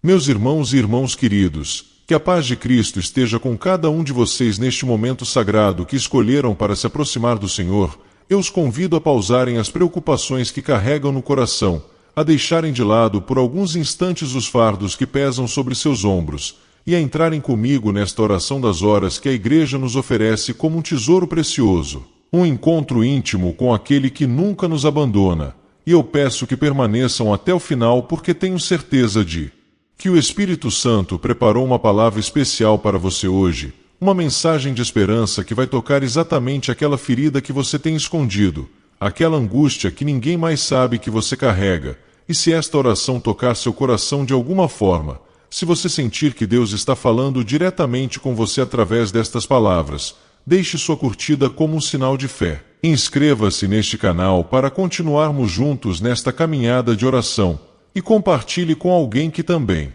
Meus irmãos e irmãs queridos, que a paz de Cristo esteja com cada um de vocês neste momento sagrado que escolheram para se aproximar do Senhor. Eu os convido a pausarem as preocupações que carregam no coração, a deixarem de lado por alguns instantes os fardos que pesam sobre seus ombros, e a entrarem comigo nesta oração das horas que a Igreja nos oferece como um tesouro precioso, um encontro íntimo com aquele que nunca nos abandona. E eu peço que permaneçam até o final porque tenho certeza de que o Espírito Santo preparou uma palavra especial para você hoje, uma mensagem de esperança que vai tocar exatamente aquela ferida que você tem escondido, aquela angústia que ninguém mais sabe que você carrega. E se esta oração tocar seu coração de alguma forma, se você sentir que Deus está falando diretamente com você através destas palavras, deixe sua curtida como um sinal de fé. Inscreva-se neste canal para continuarmos juntos nesta caminhada de oração e compartilhe com alguém que também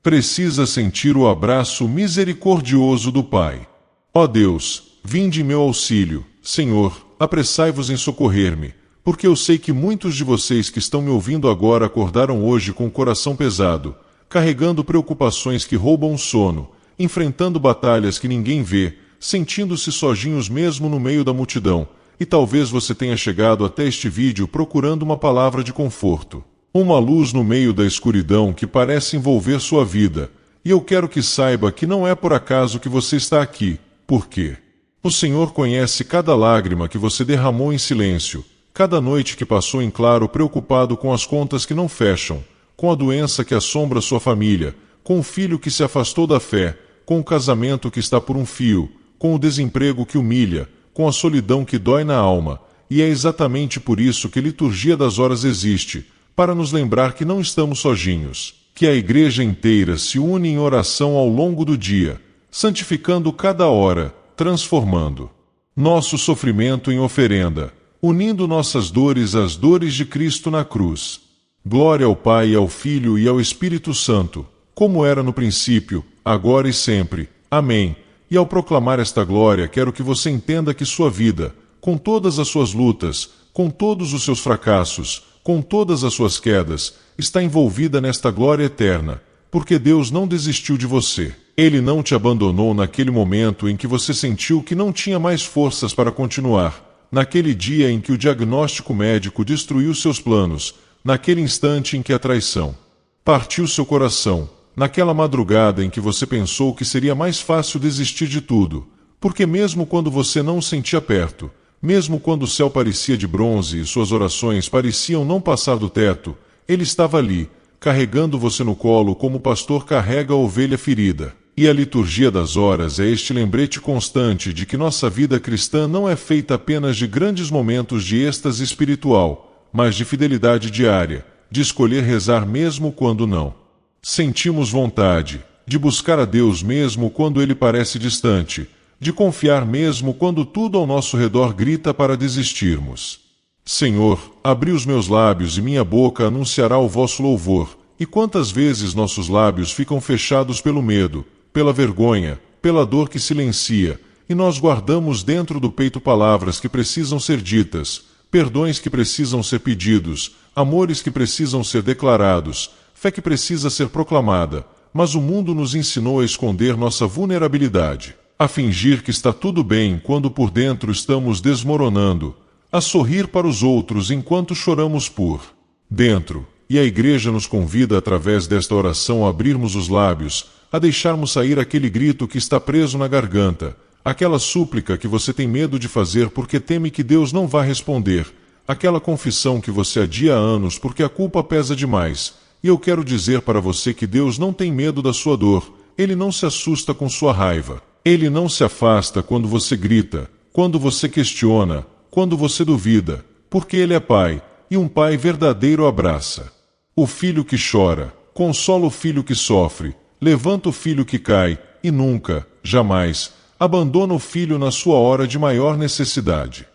precisa sentir o abraço misericordioso do Pai. Ó Deus, vinde em meu auxílio. Senhor, apressai-vos em socorrer-me, porque eu sei que muitos de vocês que estão me ouvindo agora acordaram hoje com o coração pesado, carregando preocupações que roubam o sono, enfrentando batalhas que ninguém vê, sentindo-se sozinhos mesmo no meio da multidão. E talvez você tenha chegado até este vídeo procurando uma palavra de conforto, uma luz no meio da escuridão que parece envolver sua vida. E eu quero que saiba que não é por acaso que você está aqui, porque o Senhor conhece cada lágrima que você derramou em silêncio, cada noite que passou em claro preocupado com as contas que não fecham, com a doença que assombra sua família, com o filho que se afastou da fé, com o casamento que está por um fio, com o desemprego que humilha, com a solidão que dói na alma. E é exatamente por isso que a Liturgia das Horas existe, para nos lembrar que não estamos sozinhos, que a Igreja inteira se une em oração ao longo do dia, santificando cada hora, transformando nosso sofrimento em oferenda, unindo nossas dores às dores de Cristo na cruz. Glória ao Pai, ao Filho e ao Espírito Santo, como era no princípio, agora e sempre. Amém. E ao proclamar esta glória, quero que você entenda que sua vida, com todas as suas lutas, com todos os seus fracassos, com todas as suas quedas, está envolvida nesta glória eterna, porque Deus não desistiu de você. Ele não te abandonou naquele momento em que você sentiu que não tinha mais forças para continuar, naquele dia em que o diagnóstico médico destruiu seus planos, naquele instante em que a traição partiu seu coração, naquela madrugada em que você pensou que seria mais fácil desistir de tudo, porque mesmo quando você não o sentia perto, mesmo quando o céu parecia de bronze e suas orações pareciam não passar do teto, Ele estava ali, carregando você no colo como o pastor carrega a ovelha ferida. E a Liturgia das Horas é este lembrete constante de que nossa vida cristã não é feita apenas de grandes momentos de êxtase espiritual, mas de fidelidade diária, de escolher rezar mesmo quando não sentimos vontade, de buscar a Deus mesmo quando Ele parece distante, de confiar mesmo quando tudo ao nosso redor grita para desistirmos. Senhor, abri os meus lábios e minha boca anunciará o vosso louvor. E quantas vezes nossos lábios ficam fechados pelo medo, pela vergonha, pela dor que silencia, e nós guardamos dentro do peito palavras que precisam ser ditas, perdões que precisam ser pedidos, amores que precisam ser declarados, fé que precisa ser proclamada, mas o mundo nos ensinou a esconder nossa vulnerabilidade, a fingir que está tudo bem quando por dentro estamos desmoronando, a sorrir para os outros enquanto choramos por dentro. E a Igreja nos convida através desta oração a abrirmos os lábios, a deixarmos sair aquele grito que está preso na garganta, aquela súplica que você tem medo de fazer porque teme que Deus não vá responder, aquela confissão que você adia há anos porque a culpa pesa demais. E eu quero dizer para você que Deus não tem medo da sua dor, Ele não se assusta com sua raiva, Ele não se afasta quando você grita, quando você questiona, quando você duvida, porque Ele é Pai, e um Pai verdadeiro abraça o filho que chora, consola o filho que sofre, levanta o filho que cai, e nunca, jamais, abandona o filho na sua hora de maior necessidade.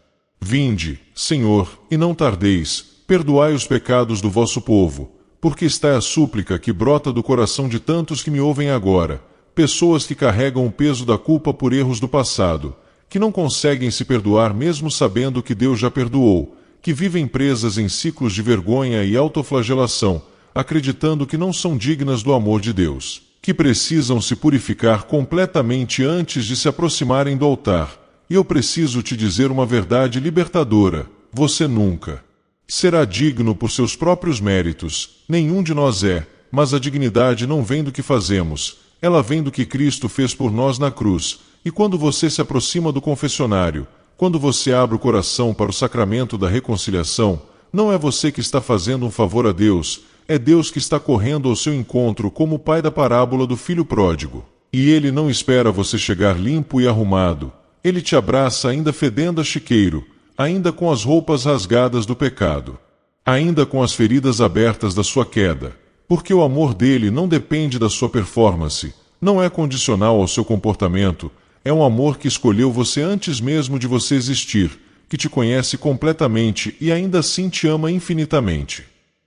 Vinde, Senhor, e não tardeis, perdoai os pecados do vosso povo, porque está a súplica que brota do coração de tantos que me ouvem agora, pessoas que carregam o peso da culpa por erros do passado, que não conseguem se perdoar mesmo sabendo que Deus já perdoou, que vivem presas em ciclos de vergonha e autoflagelação, acreditando que não são dignas do amor de Deus, que precisam se purificar completamente antes de se aproximarem do altar. E eu preciso te dizer uma verdade libertadora: você nunca será digno por seus próprios méritos. Nenhum de nós é, mas a dignidade não vem do que fazemos, ela vem do que Cristo fez por nós na cruz. E quando você se aproxima do confessionário, quando você abre o coração para o sacramento da reconciliação, não é você que está fazendo um favor a Deus, é Deus que está correndo ao seu encontro como o pai da parábola do filho pródigo. E ele não espera você chegar limpo e arrumado. Ele te abraça ainda fedendo a chiqueiro, ainda com as roupas rasgadas do pecado, ainda com as feridas abertas da sua queda, porque o amor dele não depende da sua performance, não é condicional ao seu comportamento, é um amor que escolheu você antes mesmo de você existir, que te conhece completamente e ainda assim te ama infinitamente.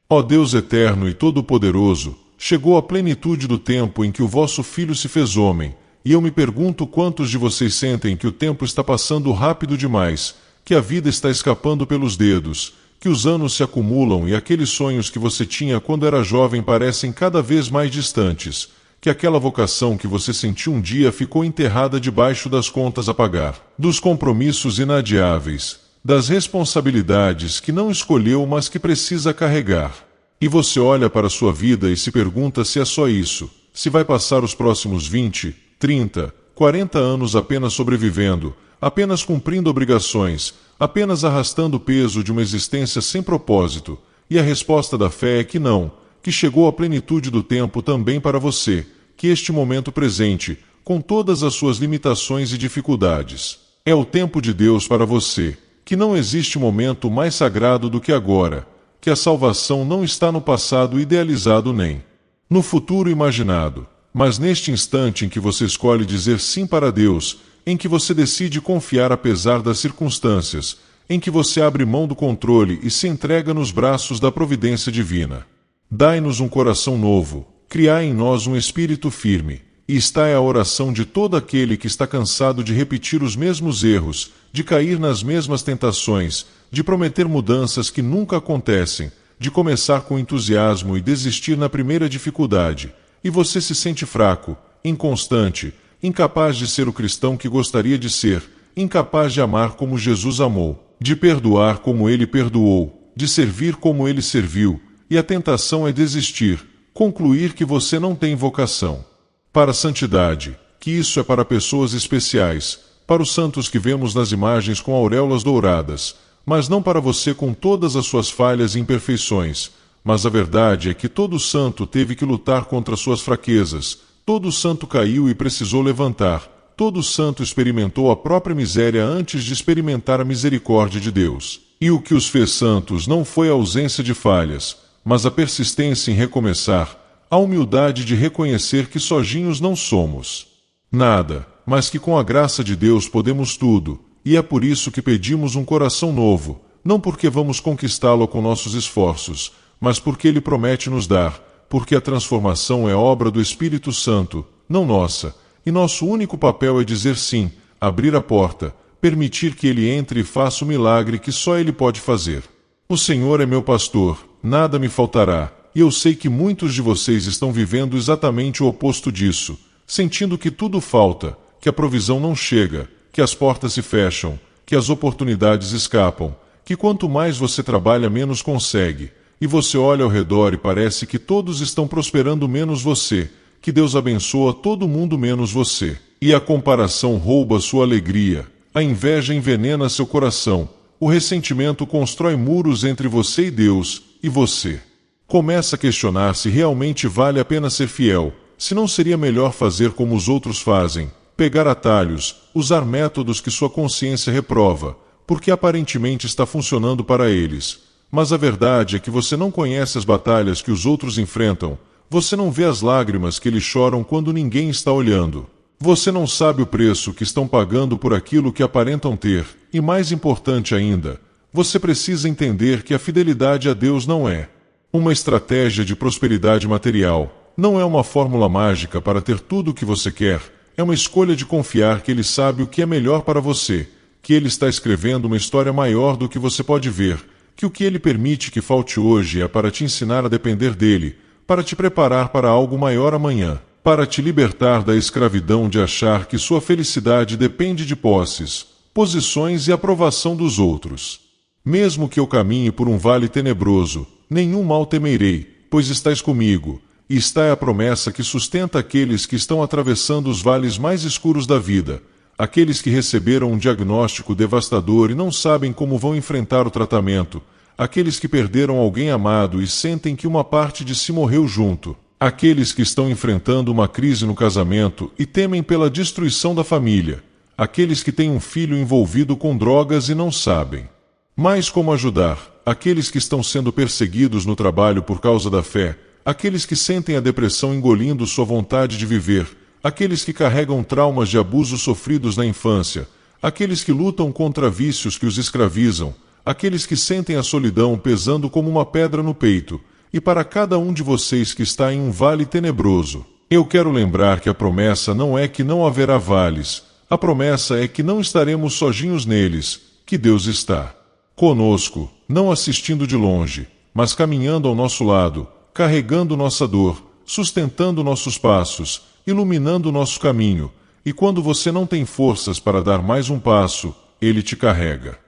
Ó Deus eterno e todo-poderoso, chegou a plenitude do tempo em que o vosso Filho se fez homem, e eu me pergunto quantos de vocês sentem que o tempo está passando rápido demais, que a vida está escapando pelos dedos, que os anos se acumulam e aqueles sonhos que você tinha quando era jovem parecem cada vez mais distantes, que aquela vocação que você sentiu um dia ficou enterrada debaixo das contas a pagar, dos compromissos inadiáveis, das responsabilidades que não escolheu mas que precisa carregar. E você olha para a sua vida e se pergunta se é só isso, se vai passar os próximos 20, 30, 40 anos apenas sobrevivendo, apenas cumprindo obrigações, apenas arrastando o peso de uma existência sem propósito. E a resposta da fé é que não, que chegou a plenitude do tempo também para você, que este momento presente, com todas as suas limitações e dificuldades, é o tempo de Deus para você, que não existe momento mais sagrado do que agora, que a salvação não está no passado idealizado nem no futuro imaginado, mas neste instante em que você escolhe dizer sim para Deus, em que você decide confiar apesar das circunstâncias, em que você abre mão do controle e se entrega nos braços da providência divina. Dai-nos um coração novo, criai em nós um espírito firme, e esta é a oração de todo aquele que está cansado de repetir os mesmos erros, de cair nas mesmas tentações, de prometer mudanças que nunca acontecem, de começar com entusiasmo e desistir na primeira dificuldade, e você se sente fraco, inconstante, incapaz de ser o cristão que gostaria de ser, incapaz de amar como Jesus amou, de perdoar como ele perdoou, de servir como ele serviu, e a tentação é desistir, concluir que você não tem vocação para a santidade, que isso é para pessoas especiais, para os santos que vemos nas imagens com auréolas douradas, mas não para você com todas as suas falhas e imperfeições. Mas a verdade é que todo santo teve que lutar contra suas fraquezas, todo santo caiu e precisou levantar, todo santo experimentou a própria miséria antes de experimentar a misericórdia de Deus. E o que os fez santos não foi a ausência de falhas, mas a persistência em recomeçar, a humildade de reconhecer que sozinhos não somos nada, mas que com a graça de Deus podemos tudo, e é por isso que pedimos um coração novo, não porque vamos conquistá-lo com nossos esforços, mas porque Ele promete nos dar, porque a transformação é obra do Espírito Santo, não nossa, e nosso único papel é dizer sim, abrir a porta, permitir que Ele entre e faça o milagre que só Ele pode fazer. O Senhor é meu pastor, nada me faltará, e eu sei que muitos de vocês estão vivendo exatamente o oposto disso, sentindo que tudo falta, que a provisão não chega, que as portas se fecham, que as oportunidades escapam, que quanto mais você trabalha menos consegue, e você olha ao redor e parece que todos estão prosperando menos você, que Deus abençoa todo mundo menos você, e a comparação rouba sua alegria, a inveja envenena seu coração, o ressentimento constrói muros entre você e Deus, e você começa a questionar se realmente vale a pena ser fiel, se não seria melhor fazer como os outros fazem, pegar atalhos, usar métodos que sua consciência reprova, porque aparentemente está funcionando para eles. Mas a verdade é que você não conhece as batalhas que os outros enfrentam, você não vê as lágrimas que eles choram quando ninguém está olhando. Você não sabe o preço que estão pagando por aquilo que aparentam ter, e mais importante ainda, você precisa entender que a fidelidade a Deus não é uma estratégia de prosperidade material, não é uma fórmula mágica para ter tudo o que você quer, é uma escolha de confiar que Ele sabe o que é melhor para você, que Ele está escrevendo uma história maior do que você pode ver, que o que Ele permite que falte hoje é para te ensinar a depender dEle, para te preparar para algo maior amanhã, para te libertar da escravidão de achar que sua felicidade depende de posses, posições e aprovação dos outros. Mesmo que eu caminhe por um vale tenebroso, nenhum mal temerei, pois estás comigo, e está é a promessa que sustenta aqueles que estão atravessando os vales mais escuros da vida, aqueles que receberam um diagnóstico devastador e não sabem como vão enfrentar o tratamento, aqueles que perderam alguém amado e sentem que uma parte de si morreu junto, aqueles que estão enfrentando uma crise no casamento e temem pela destruição da família, aqueles que têm um filho envolvido com drogas e não sabem mais como ajudar, aqueles que estão sendo perseguidos no trabalho por causa da fé, aqueles que sentem a depressão engolindo sua vontade de viver, aqueles que carregam traumas de abusos sofridos na infância, aqueles que lutam contra vícios que os escravizam, aqueles que sentem a solidão pesando como uma pedra no peito, e para cada um de vocês que está em um vale tenebroso, eu quero lembrar que a promessa não é que não haverá vales, a promessa é que não estaremos sozinhos neles, que Deus está conosco, não assistindo de longe, mas caminhando ao nosso lado, carregando nossa dor, sustentando nossos passos, iluminando nosso caminho, e quando você não tem forças para dar mais um passo, Ele te carrega.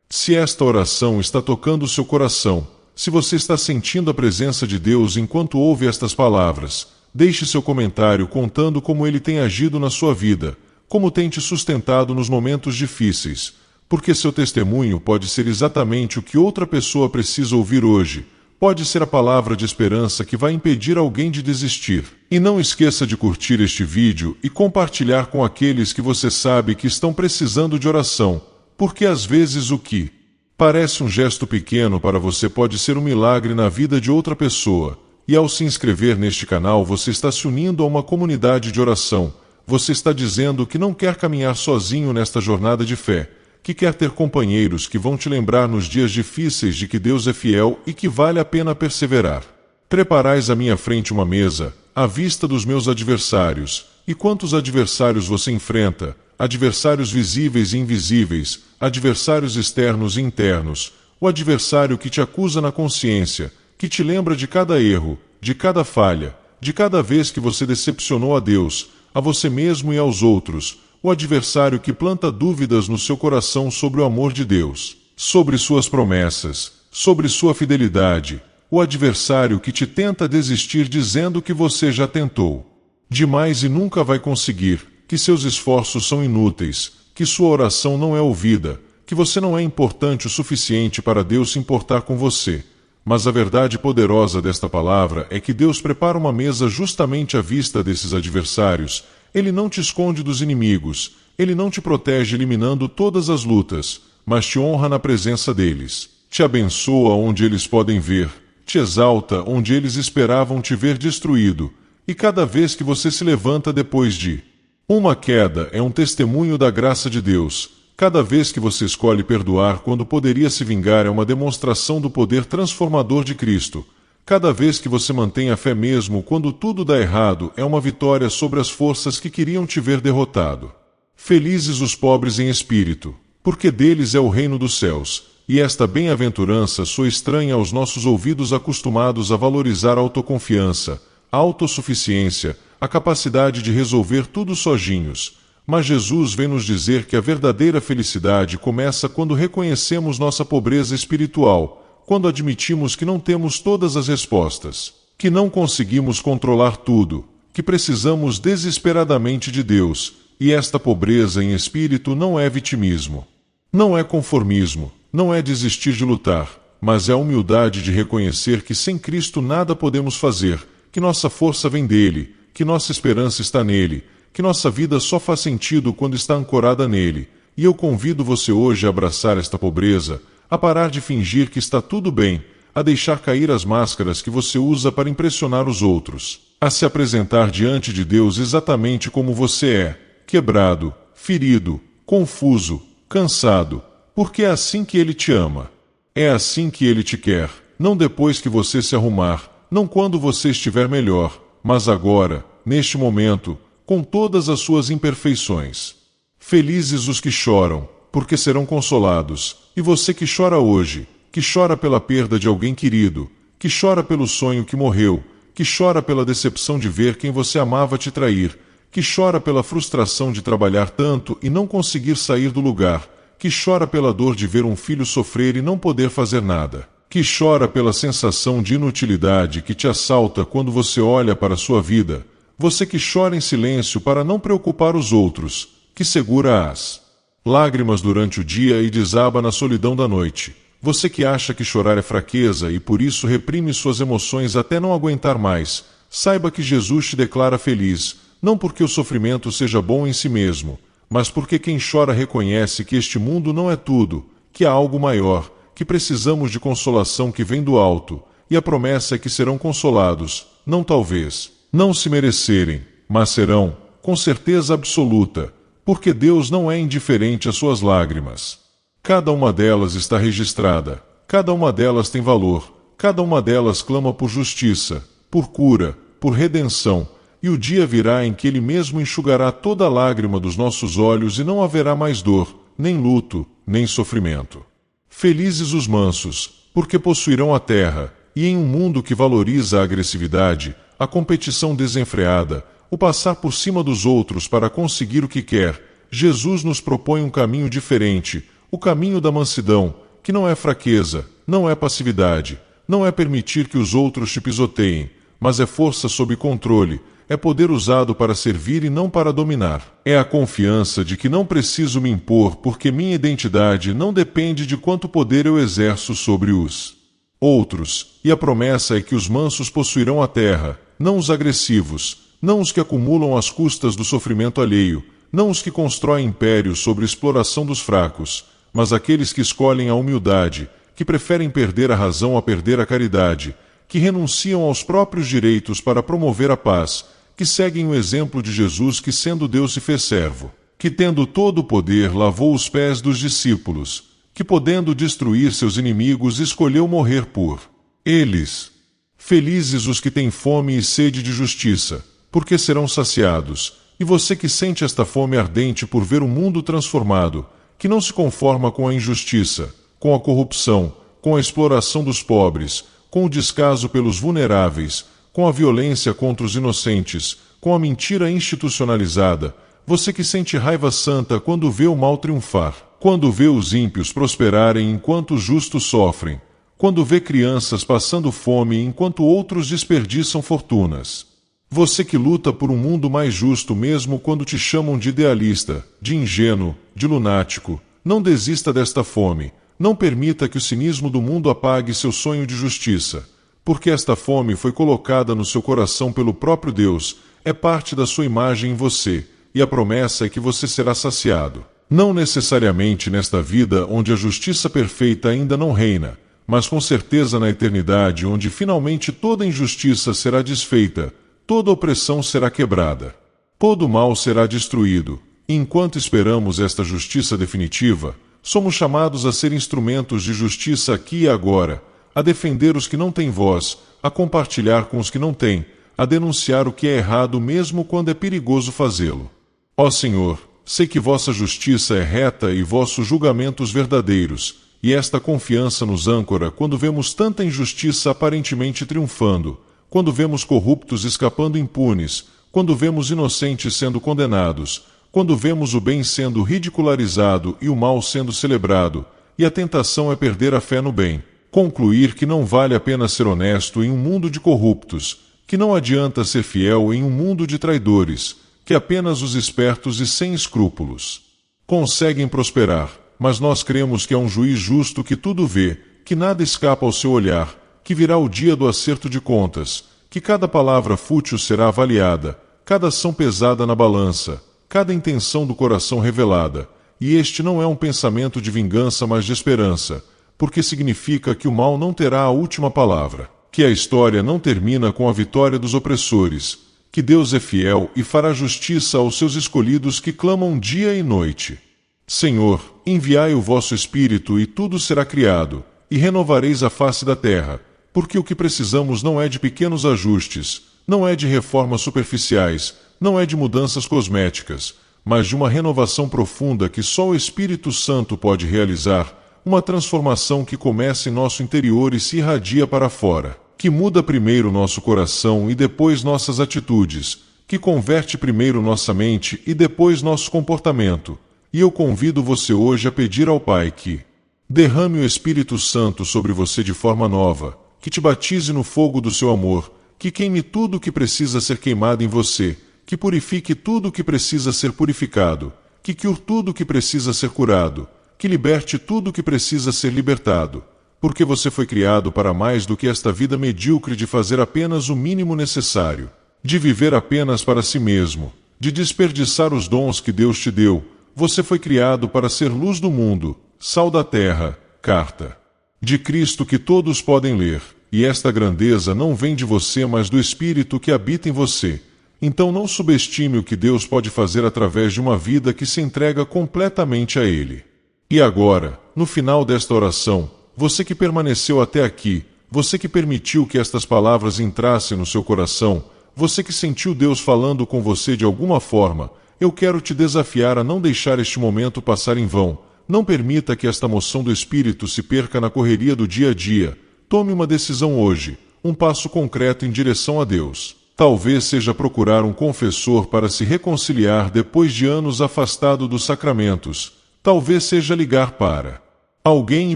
Se esta oração está tocando o seu coração, se você está sentindo a presença de Deus enquanto ouve estas palavras, deixe seu comentário contando como Ele tem agido na sua vida, como tem te sustentado nos momentos difíceis, porque seu testemunho pode ser exatamente o que outra pessoa precisa ouvir hoje, pode ser a palavra de esperança que vai impedir alguém de desistir. E não esqueça de curtir este vídeo e compartilhar com aqueles que você sabe que estão precisando de oração, porque às vezes o que parece um gesto pequeno para você pode ser um milagre na vida de outra pessoa, e ao se inscrever neste canal você está se unindo a uma comunidade de oração, você está dizendo que não quer caminhar sozinho nesta jornada de fé, que quer ter companheiros que vão te lembrar nos dias difíceis de que Deus é fiel e que vale a pena perseverar. Preparais à minha frente uma mesa, à vista dos meus adversários. E quantos adversários você enfrenta? Adversários visíveis e invisíveis, adversários externos e internos, o adversário que te acusa na consciência, que te lembra de cada erro, de cada falha, de cada vez que você decepcionou a Deus, a você mesmo e aos outros, o adversário que planta dúvidas no seu coração sobre o amor de Deus, sobre suas promessas, sobre sua fidelidade, o adversário que te tenta desistir dizendo que você já tentou demais e nunca vai conseguir, que seus esforços são inúteis, que sua oração não é ouvida, que você não é importante o suficiente para Deus se importar com você. Mas a verdade poderosa desta palavra é que Deus prepara uma mesa justamente à vista desses adversários. Ele não te esconde dos inimigos, Ele não te protege eliminando todas as lutas, mas te honra na presença deles, te abençoa onde eles podem ver, te exalta onde eles esperavam te ver destruído, e cada vez que você se levanta depois de uma queda é um testemunho da graça de Deus, cada vez que você escolhe perdoar quando poderia se vingar é uma demonstração do poder transformador de Cristo. Cada vez que você mantém a fé mesmo quando tudo dá errado é uma vitória sobre as forças que queriam te ver derrotado. Felizes os pobres em espírito, porque deles é o reino dos céus, e esta bem-aventurança soa estranha aos nossos ouvidos acostumados a valorizar a autoconfiança, a autossuficiência, a capacidade de resolver tudo sozinhos. Mas Jesus vem nos dizer que a verdadeira felicidade começa quando reconhecemos nossa pobreza espiritual, quando admitimos que não temos todas as respostas, que não conseguimos controlar tudo, que precisamos desesperadamente de Deus, e esta pobreza em espírito não é vitimismo, não é conformismo, não é desistir de lutar, mas é a humildade de reconhecer que sem Cristo nada podemos fazer, que nossa força vem dele, que nossa esperança está nele, que nossa vida só faz sentido quando está ancorada nele, e eu convido você hoje a abraçar esta pobreza, a parar de fingir que está tudo bem, a deixar cair as máscaras que você usa para impressionar os outros, a se apresentar diante de Deus exatamente como você é, quebrado, ferido, confuso, cansado, porque é assim que Ele te ama. É assim que Ele te quer, não depois que você se arrumar, não quando você estiver melhor, mas agora, neste momento, com todas as suas imperfeições. Felizes os que choram, porque serão consolados, e você que chora hoje, que chora pela perda de alguém querido, que chora pelo sonho que morreu, que chora pela decepção de ver quem você amava te trair, que chora pela frustração de trabalhar tanto e não conseguir sair do lugar, que chora pela dor de ver um filho sofrer e não poder fazer nada, que chora pela sensação de inutilidade que te assalta quando você olha para a sua vida, você que chora em silêncio para não preocupar os outros, que segura as lágrimas durante o dia e desaba na solidão da noite, você que acha que chorar é fraqueza e por isso reprime suas emoções até não aguentar mais, saiba que Jesus te declara feliz, não porque o sofrimento seja bom em si mesmo, mas porque quem chora reconhece que este mundo não é tudo, que há algo maior, que precisamos de consolação que vem do alto, e a promessa é que serão consolados, não talvez, não se merecerem, mas serão, com certeza absoluta, porque Deus não é indiferente às suas lágrimas. Cada uma delas está registrada, cada uma delas tem valor, cada uma delas clama por justiça, por cura, por redenção, e o dia virá em que Ele mesmo enxugará toda a lágrima dos nossos olhos e não haverá mais dor, nem luto, nem sofrimento. Felizes os mansos, porque possuirão a terra, e em um mundo que valoriza a agressividade, a competição desenfreada, o passar por cima dos outros para conseguir o que quer, Jesus nos propõe um caminho diferente, o caminho da mansidão, que não é fraqueza, não é passividade, não é permitir que os outros te pisoteiem, mas é força sob controle, é poder usado para servir e não para dominar. É a confiança de que não preciso me impor porque minha identidade não depende de quanto poder eu exerço sobre os outros, e a promessa é que os mansos possuirão a terra, não os agressivos, não os que acumulam as custas do sofrimento alheio, não os que constroem impérios sobre a exploração dos fracos, mas aqueles que escolhem a humildade, que preferem perder a razão a perder a caridade, que renunciam aos próprios direitos para promover a paz, que seguem o exemplo de Jesus que sendo Deus se fez servo, que tendo todo o poder lavou os pés dos discípulos, que podendo destruir seus inimigos escolheu morrer por eles. Felizes os que têm fome e sede de justiça, porque serão saciados, e você que sente esta fome ardente por ver o mundo transformado, que não se conforma com a injustiça, com a corrupção, com a exploração dos pobres, com o descaso pelos vulneráveis, com a violência contra os inocentes, com a mentira institucionalizada, você que sente raiva santa quando vê o mal triunfar, quando vê os ímpios prosperarem enquanto os justos sofrem, quando vê crianças passando fome enquanto outros desperdiçam fortunas. Você que luta por um mundo mais justo mesmo quando te chamam de idealista, de ingênuo, de lunático, não desista desta fome, não permita que o cinismo do mundo apague seu sonho de justiça, porque esta fome foi colocada no seu coração pelo próprio Deus, é parte da sua imagem em você, e a promessa é que você será saciado. Não necessariamente nesta vida onde a justiça perfeita ainda não reina, mas com certeza na eternidade onde finalmente toda injustiça será desfeita, toda opressão será quebrada, todo mal será destruído. E enquanto esperamos esta justiça definitiva, somos chamados a ser instrumentos de justiça aqui e agora, a defender os que não têm voz, a compartilhar com os que não têm, a denunciar o que é errado mesmo quando é perigoso fazê-lo. Ó Senhor, sei que vossa justiça é reta e vossos julgamentos verdadeiros, e esta confiança nos âncora quando vemos tanta injustiça aparentemente triunfando, quando vemos corruptos escapando impunes, quando vemos inocentes sendo condenados, quando vemos o bem sendo ridicularizado e o mal sendo celebrado, e a tentação é perder a fé no bem, concluir que não vale a pena ser honesto em um mundo de corruptos, que não adianta ser fiel em um mundo de traidores, que apenas os espertos e sem escrúpulos conseguem prosperar, mas nós cremos que é um juiz justo que tudo vê, que nada escapa ao seu olhar, que virá o dia do acerto de contas, que cada palavra fútil será avaliada, cada ação pesada na balança, cada intenção do coração revelada, e este não é um pensamento de vingança, mas de esperança, porque significa que o mal não terá a última palavra, que a história não termina com a vitória dos opressores, que Deus é fiel e fará justiça aos seus escolhidos que clamam dia e noite. Senhor, enviai o vosso Espírito e tudo será criado, e renovareis a face da terra, porque o que precisamos não é de pequenos ajustes, não é de reformas superficiais, não é de mudanças cosméticas, mas de uma renovação profunda que só o Espírito Santo pode realizar, uma transformação que começa em nosso interior e se irradia para fora. que muda primeiro nosso coração e depois nossas atitudes, que converte primeiro nossa mente e depois nosso comportamento. E eu convido você hoje a pedir ao Pai que derrame o Espírito Santo sobre você de forma nova, que te batize no fogo do seu amor, que queime tudo o que precisa ser queimado em você, que purifique tudo o que precisa ser purificado, que cure tudo o que precisa ser curado, que liberte tudo o que precisa ser libertado, porque você foi criado para mais do que esta vida medíocre de fazer apenas o mínimo necessário, de viver apenas para si mesmo, de desperdiçar os dons que Deus te deu. Você foi criado para ser luz do mundo, sal da terra, carta de Cristo que todos podem ler, e esta grandeza não vem de você, mas do Espírito que habita em você. Então não subestime o que Deus pode fazer através de uma vida que se entrega completamente a Ele. E agora, no final desta oração, você que permaneceu até aqui, você que permitiu que estas palavras entrassem no seu coração, você que sentiu Deus falando com você de alguma forma, eu quero te desafiar a não deixar este momento passar em vão. Não permita que esta moção do Espírito se perca na correria do dia a dia. Tome uma decisão hoje, um passo concreto em direção a Deus. Talvez seja procurar um confessor para se reconciliar depois de anos afastado dos sacramentos. Talvez seja ligar para alguém e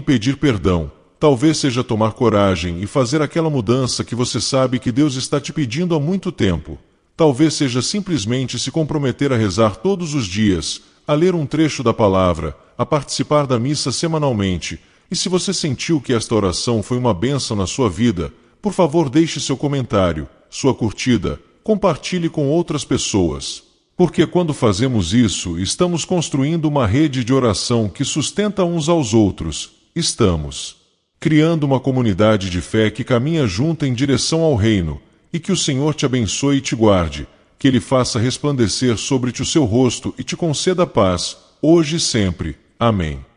pedir perdão. Talvez seja tomar coragem e fazer aquela mudança que você sabe que Deus está te pedindo há muito tempo. Talvez seja simplesmente se comprometer a rezar todos os dias, a ler um trecho da palavra, a participar da missa semanalmente. E se você sentiu que esta oração foi uma bênção na sua vida, por favor deixe seu comentário, sua curtida, compartilhe com outras pessoas. Porque quando fazemos isso, estamos construindo uma rede de oração que sustenta uns aos outros. Estamos criando uma comunidade de fé que caminha junta em direção ao reino. E que o Senhor te abençoe e te guarde, que Ele faça resplandecer sobre ti o seu rosto e te conceda paz, hoje e sempre. Amém.